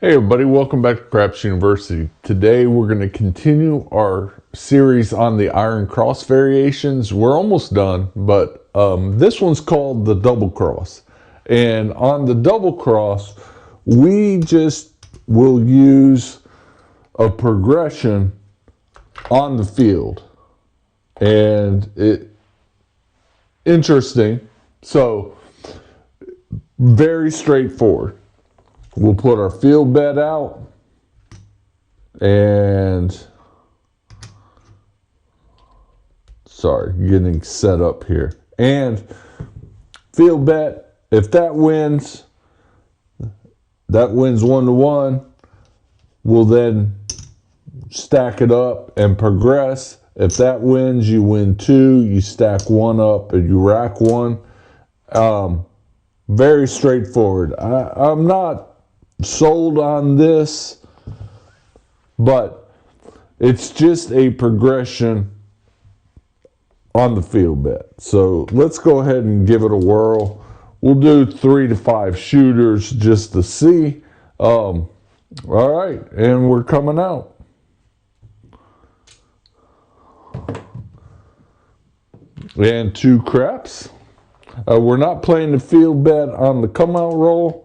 Hey everybody, welcome back to Craps University. Today we're going to continue our series on the iron cross variations. We're almost done, but this one's called the double cross. And on the double cross, we just will use a progression on the field. And interesting. So, very straightforward. We'll put our field bet out and sorry, getting set up here. And field bet, if that wins 1-1. We'll then stack it up and progress. If that wins, you win 2, you stack 1 up and you rack 1. Very straightforward. I'm not sold on this, but it's just a progression on the field bet. So let's go ahead and give it a whirl. We'll do 3 to 5 shooters just to see. All right, and we're coming out. And 2 craps. We're not playing the field bet on the come out roll.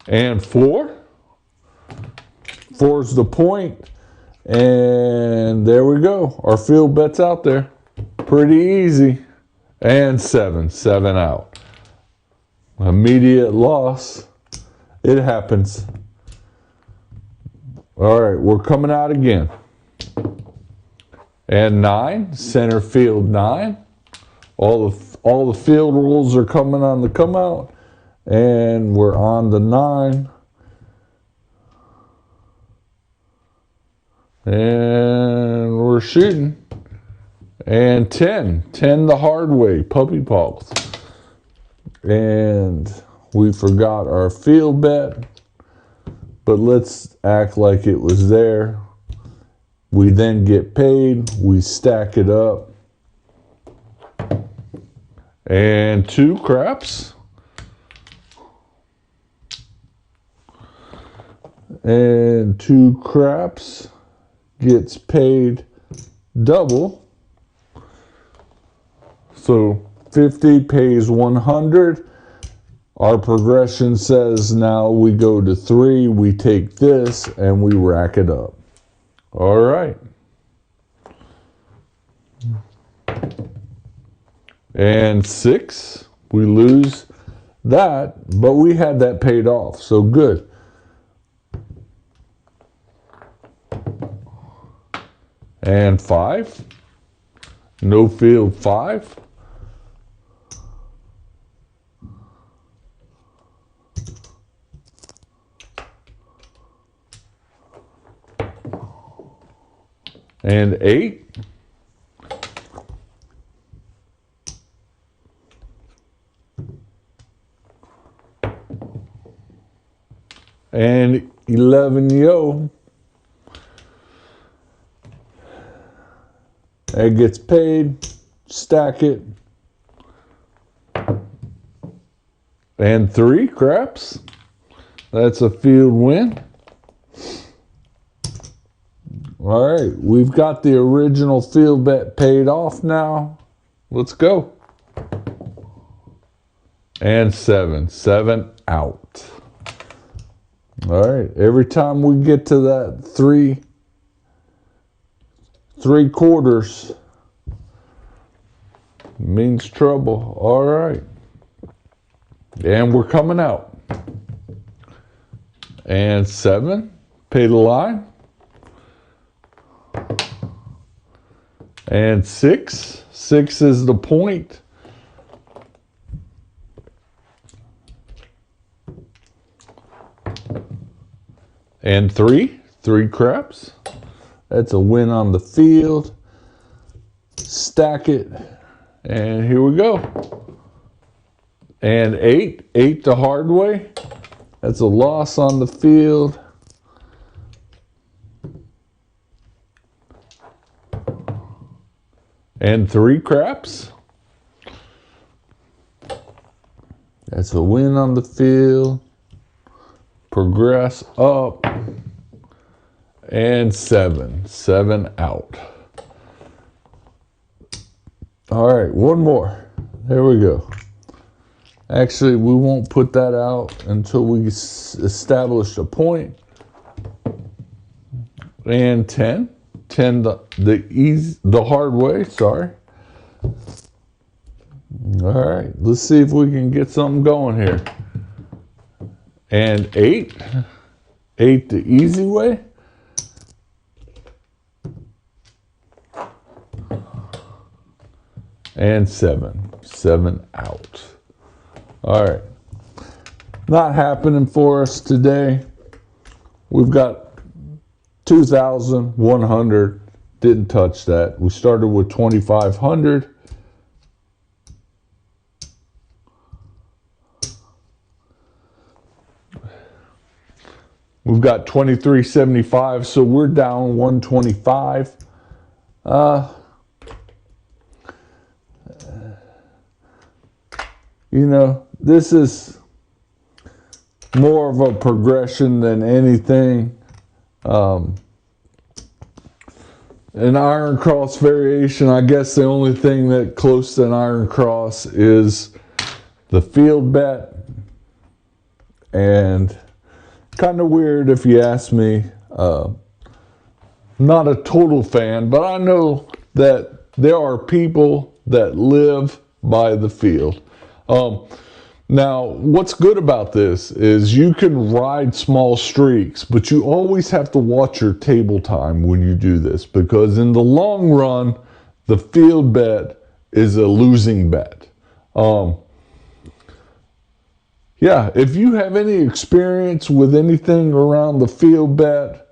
And 4. 4's the point. And there we go. Our field bet's out there. Pretty easy. And 7 out. Immediate loss. It happens. All right, we're coming out again. And 9, center field 9. All the field rules are coming on the come out. And we're on the 9. And we're shooting. And 10 the hard way, puppy paws. And we forgot our field bet, but let's act like it was there. We then get paid, we stack it up. And 2 craps. And 2 craps gets paid double. So 50 pays 100. Our progression says now we go to 3, we take this, and we rack it up. All right. And 6, we lose that, but we had that paid off, so good. And 5, no field 5. And 8. And 11 yo. It gets paid, stack it. And 3 craps. That's a field win. All right, we've got the original field bet paid off now. Let's go. And 7 out. All right, every time we get to that 3 quarters, means trouble. All right. And we're coming out. And 7, pay the line. And 6 is the point. And 3 craps. That's a win on the field. Stack it. And here we go. And 8 the hard way. That's a loss on the field. And 3 craps. That's a win on the field. Progress up. And 7 out. All right, one more. There we go. Actually, we won't put that out until we establish a point. And 10. 10 the hard way, sorry. All right, let's see if we can get something going here. And 8. 8 the easy way. And 7 out. All right, not happening for us today. We've got 2,100, didn't touch that. We started with 2,500. We've got 2375, so we're down 125. You know, this is more of a progression than anything. An iron cross variation, I guess the only thing that close to an iron cross is the field bet. And kind of weird if you ask me. Not a total fan, but I know that there are people that live by the field. Now, what's good about this is you can ride small streaks, but you always have to watch your table time when you do this, because in the long run, the field bet is a losing bet. Yeah, if you have any experience with anything around the field bet,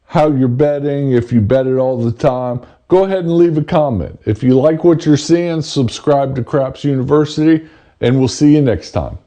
how you're betting, if you bet it all the time, go ahead and leave a comment. If you like what you're seeing, subscribe to Craps University, and we'll see you next time.